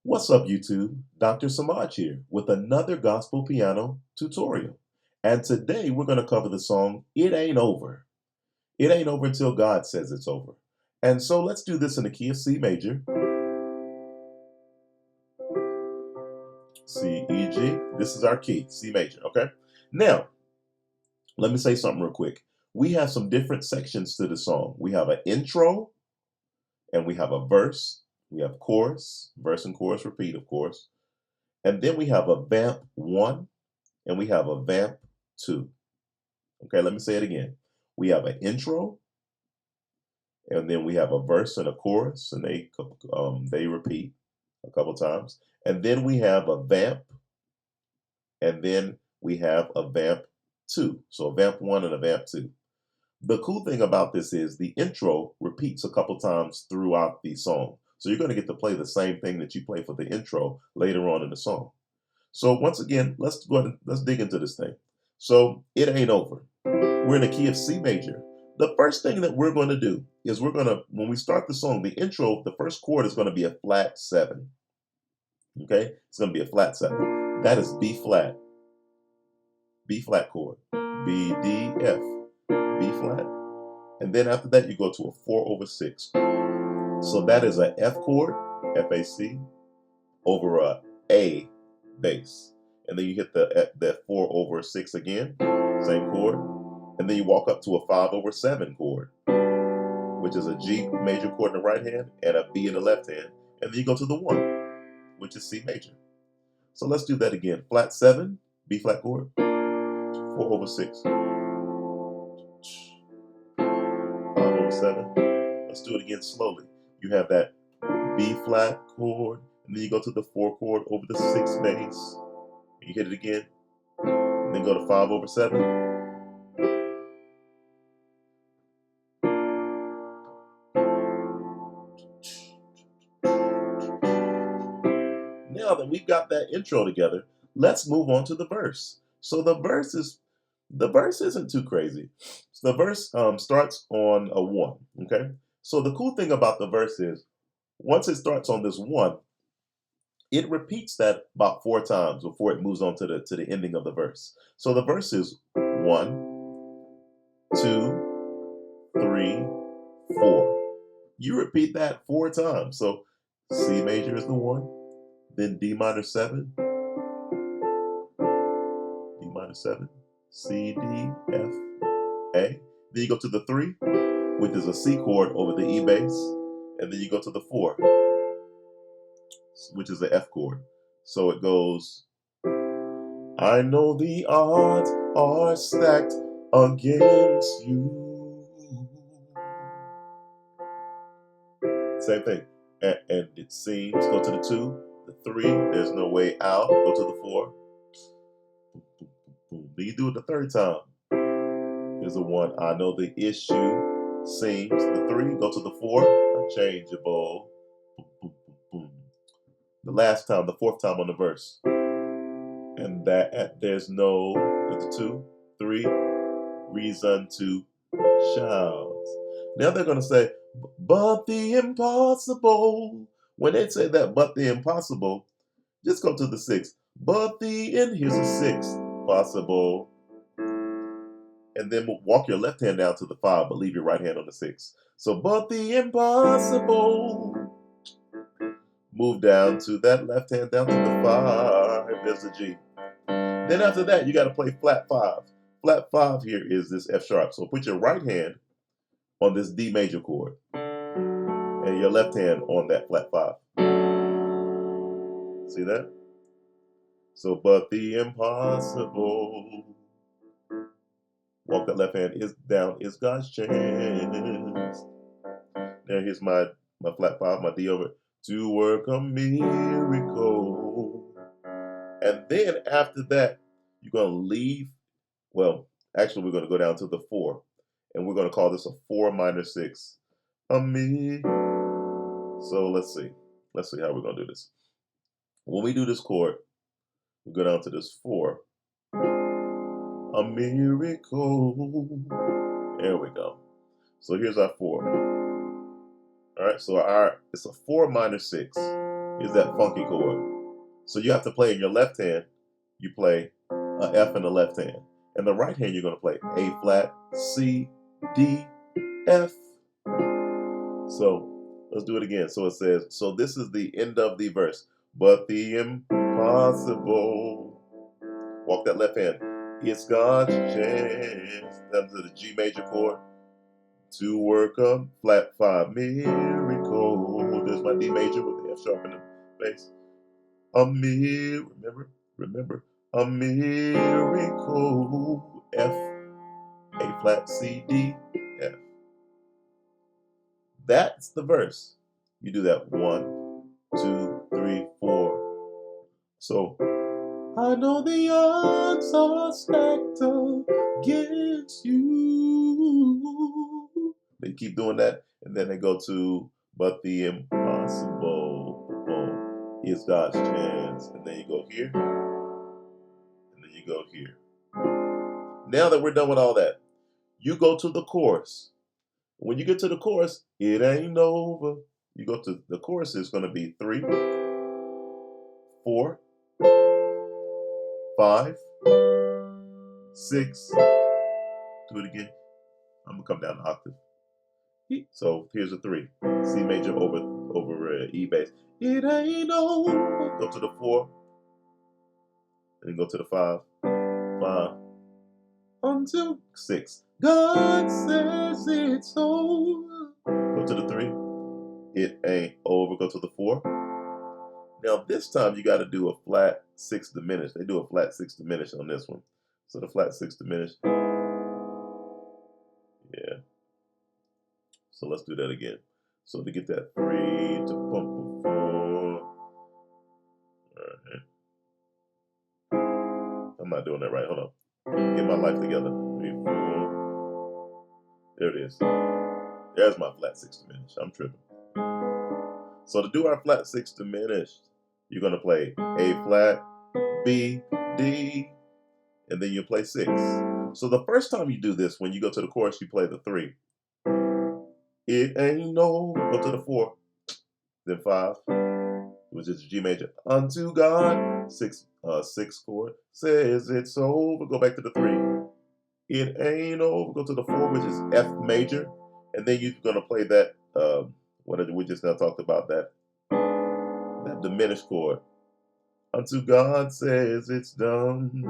What's up, YouTube? Dr. Samaj here with another gospel piano tutorial. And today we're going to cover the song It Ain't Over. It ain't over until God says it's over. And so let's do this in the key of C major, C, E, G. This is our key, C major, okay? Now, let me say something real quick. We have some different sections to the song. We have an intro, and we have a verse. We have chorus, verse and chorus repeat, of course. And then we have a vamp 1, and we have a vamp 2. Okay, let me say it again. We have an intro, and then we have a verse and a chorus, and they repeat a couple times. And then we have a vamp, and then we have a vamp 2. So a vamp 1 and a vamp 2. The cool thing about this is the intro repeats a couple times throughout the song. So you're going to get to play the same thing that you play for the intro later on in the song. So once again, let's go ahead and let's dig into this thing. So it ain't over. We're in the key of C major. The first thing that we're going to do is when we start the song, the intro, the first chord is going to be a flat 7. Okay? It's going to be a flat 7. That is B flat chord. B, D, F, B flat. And then after that, you go to a 4/6. So that is a F chord, F-A-C, over a A bass. And then you hit the 4/6 again, same chord. And then you walk up to a 5/7 chord, which is a G major chord in the right hand and a B in the left hand. And then you go to the 1, which is C major. So let's do that again. Flat 7, B flat chord, 4/6, 5/7. Let's do it again slowly. You have that B flat chord, and then you go to the 4 chord over the 6 bass. You hit it again, and then go to 5/7. Now that we've got that intro together, let's move on to the verse. So the verse isn't too crazy. So the verse starts on a 1. Okay. So the cool thing about the verse is once it starts on this 1, it repeats that about 4 times before it moves on to the ending of the verse. So the verse is 1, 2, 3, 4. You repeat that 4 times. So C major is the 1, then D minor 7, D minor 7, C, D, F, A. Then you go to the 3, which is a C chord over the E bass, and then you go to the 4, which is the F chord. So it goes, I know the odds are stacked against you. Same thing. And it seems, go to the 2, the 3, there's no way out, go to the 4. Boom, boom, boom, boom. Then you do it the 3rd time. Here's the 1, I know the issue seems. The 3, go to the 4, unchangeable. Boom, boom, boom, boom. The last time, the 4th time on the verse. And that there's no, the 2, 3, reason to shout. Now they're going to say, but the impossible. When they say that, but the impossible, just go to the 6th. But and here's a 6th possible. And then walk your left hand down to the 5, but leave your right hand on the 6. So, but the impossible. Move down to that left hand down to the 5. There's the G. Then after that, you got to play flat 5. Flat 5 here is this F sharp. So put your right hand on this D major chord and your left hand on that flat 5. See that? So, but the impossible. Walk that left hand is down is God's chance. Now here's my flat 5, my D over to work a miracle. And then after that, you're going to leave. Well, actually, we're going to go down to the 4. And we're going to call this a 4/6. A me. So let's see. Let's see how we're going to do this. When we do this chord, we go down to this 4. A miracle. There we go. So here's our 4. All right, so it's a 4/6. Here's that funky chord. So you have to play in your left hand. You play a F in the left hand. In the right hand, you're going to play A flat, C, D, F. So let's do it again. So it says, so this is the end of the verse. But the impossible. Walk that left hand. It's God's chance. Down to the G major chord. To work a flat 5 miracle. There's my D major with the F sharp in the bass. A remember, a miracle. F, A flat, C, D, F. That's the verse. You do that 1, 2, 3, 4. So, I know the odds are stacked against you. They keep doing that, and then they go to, but the impossible, boom, is God's chance. And then you go here, and then you go here. Now that we're done with all that, you go to the chorus. When you get to the chorus, it ain't over. You go to the chorus, is going to be 3, 4, 5, 6. Do it again. I'm gonna come down an octave. So here's a 3. C major over E bass. It ain't over. Go to the 4. And then go to the 5. 5. Until 6. God says it's over. Go to the 3. It ain't over. Go to the 4. Now this time you got to do a flat 6 diminished. They do a flat 6 diminished on this one. So the flat 6 diminished. Yeah. So let's do that again. So to get that 3 to bump a 4. All right. I'm not doing that right. Hold on. Get my life together. 3, 4. There it is. There's my flat 6 diminished. I'm tripping. So to do our flat 6 diminished, you're going to play A flat, B, D, and then you play 6. So the first time you do this, when you go to the chorus, you play the 3. It ain't no, go to the 4, then 5, which is G major. Unto God, 6 chord, says it's over. Go back to the 3. It ain't over. Go to the 4, which is F major, and then you're gonna play that. What we just now talked about, that diminished chord. Unto God says it's done.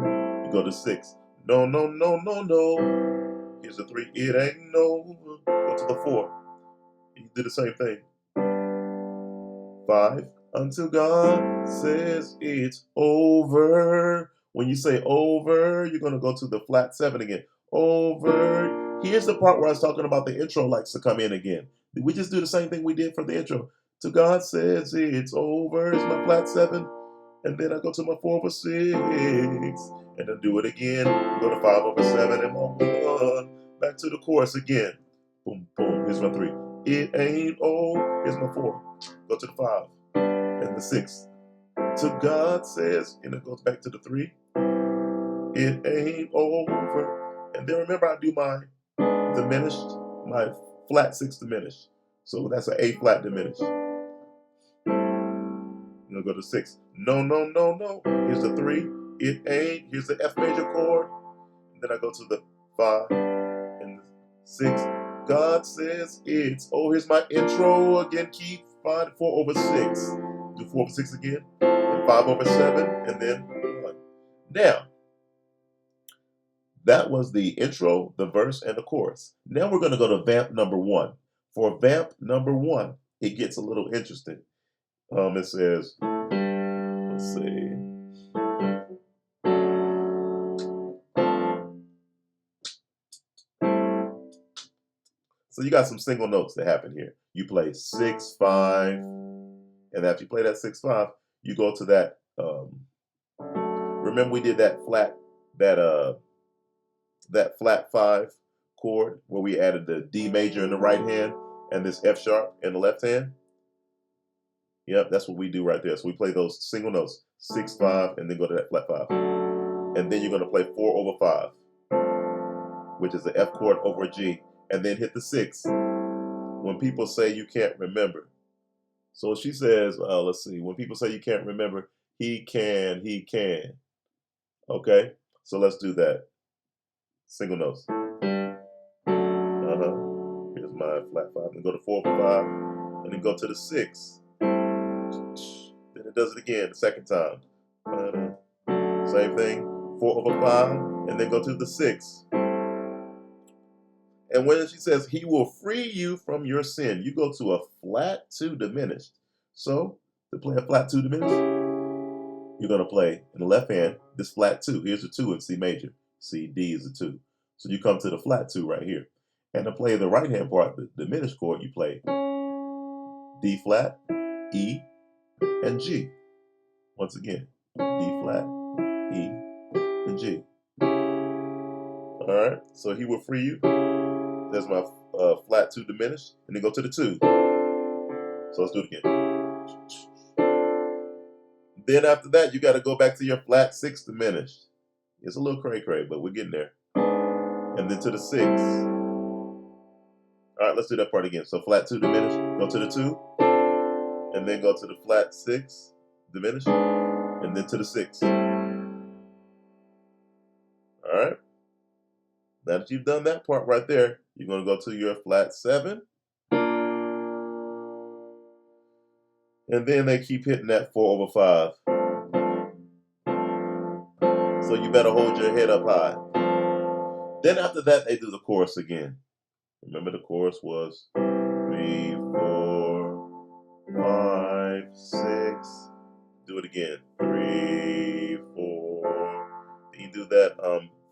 You go to 6. No, no, no, no, no. Here's the 3. It ain't over. Go to the 4. You do the same thing. 5. Until God says it's over. When you say over, you're going to go to the flat 7 again. Over. Here's the part where I was talking about the intro likes to come in again. We just do the same thing we did for the intro. Till God says it's over. It's my flat 7. And then I go to my 4 over 6. And then do it again. Go to 5 over 7 and my 1. Back to the chorus again. Boom, boom. Here's my 3. It ain't over. Here's my 4. Go to the 5 and the 6. Till God says, and it goes back to the 3. It ain't over. And then remember, I do my diminished, my flat 6 diminished. So that's an A flat diminished. I'm gonna go to 6. No, no, no, no. Here's the 3. It ain't. Here's the F major chord. And then I go to the 5 and the 6. God says it's. Oh, here's my intro again. Keep 5, 4 over 6. Do 4 over 6 again. And 5 over 7. And then 1. Now, that was the intro, the verse, and the chorus. Now we're going to go to vamp number 1. For vamp number 1, it gets a little interesting. It says, let's see. So you got some single notes that happen here. You play 6, 5, and after you play that 6, 5, you go to that. Remember we did that flat, that flat 5 chord where we added the D major in the right hand and this F sharp in the left hand. Yep, that's what we do right there. So we play those single notes, 6, 5, and then go to that flat 5, and then you're going to play 4 over 5, which is the F chord over a G, and then hit the 6. When people say you can't remember, So she says, let's see, when people say you can't remember, he can. Okay, so let's do that. Single notes. Here's my flat 5, and go to 4/5, and then go to the 6. Then it does it again the second time. Same thing, 4/5, and then go to the 6. And when she says, he will free you from your sin, you go to a flat 2 diminished. So, to play a flat 2 diminished, you're going to play in the left hand this flat 2. Here's a 2 in C major. C, D is a 2. So you come to the flat 2 right here. And to play the right hand part, the diminished chord, you play D flat, E, and G. Once again, D flat, E, and G. All right, so he will free you. There's my flat 2 diminished, and then go to the 2. So let's do it again. Then after that, you got to go back to your flat 6 diminished. It's a little cray-cray, but we're getting there. And then to the 6. All right, let's do that part again. So flat 2 diminished, go to the 2, and then go to the flat 6 diminished, and then to the 6. All right. Now that you've done that part right there, you're going to go to your flat 7. And then they keep hitting that 4/5. So you better hold your head up high. Then after that, they do the chorus again. Remember the chorus was 3, 4, 5, 6. Do it again. 3, 4. Then you do that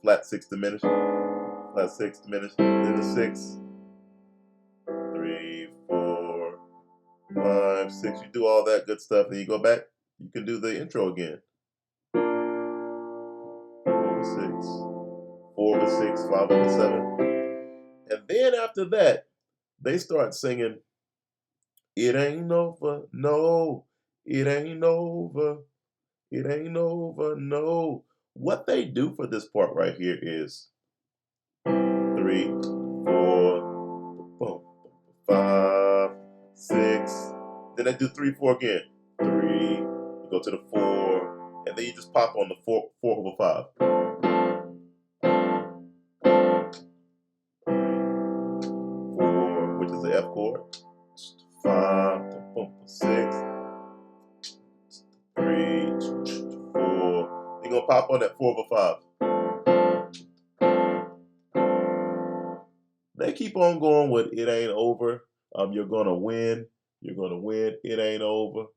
flat 6 diminished. Flat 6 diminished. Then the 6. 3, 4, 5, 6. You do all that good stuff. Then you go back. You can do the intro again. 4/6, 5/7. And then after that, they start singing, it ain't over, no, it ain't over, it ain't over, no. What they do for this part right here is 3, 4, 5, 6. Then they do 3, 4 again. 3, you go to the 4, and then you just pop on the 4/5. 4, which is the F chord. 5, 6, 3, 4. You're gonna pop on that 4/5. They keep on going with it ain't over. You're gonna win. You're gonna win. It ain't over.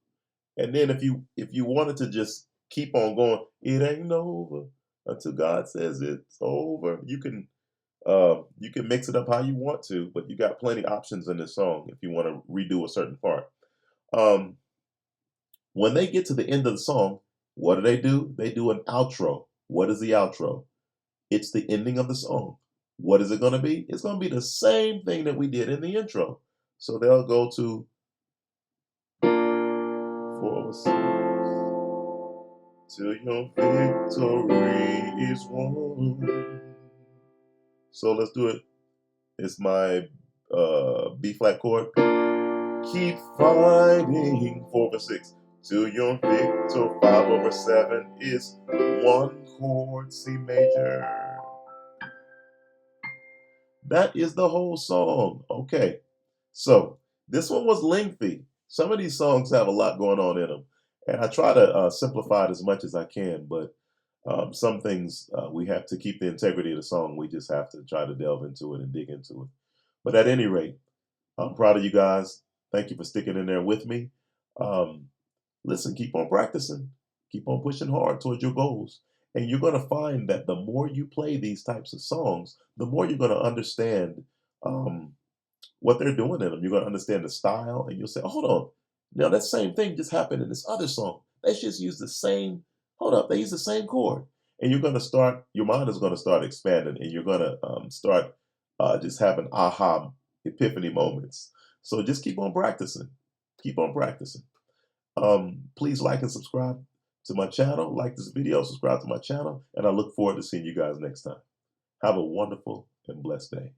And then if you wanted to just keep on going, it ain't over until God says it's over. You can mix it up how you want to, but you got plenty options in this song if you want to redo a certain part. When they get to the end of the song, what do? They do an outro. What is the outro? It's the ending of the song. What is it going to be? It's going to be the same thing that we did in the intro. So they'll go to 4/6 till your victory is won. So let's do it. It's my B flat chord. Keep fighting 4/6 till your victory. 5/7 is 1 chord C major. That is the whole song. Okay, so this one was lengthy. Some of these songs have a lot going on in them, and I try to simplify it as much as I can. But some things we have to keep the integrity of the song. We just have to try to delve into it and dig into it. But at any rate, I'm proud of you guys. Thank you for sticking in there with me. Listen, keep on practicing. Keep on pushing hard towards your goals. And you're going to find that the more you play these types of songs, the more you're going to understand what they're doing in them. You're going to understand the style, and you'll say, hold on. Now, that same thing just happened in this other song. They just use the same, hold up, they use the same chord. And you're going to start, your mind is going to start expanding, and you're going to start just having aha epiphany moments. So just keep on practicing. Keep on practicing. Please like and subscribe to my channel. Like this video, subscribe to my channel, and I look forward to seeing you guys next time. Have a wonderful and blessed day.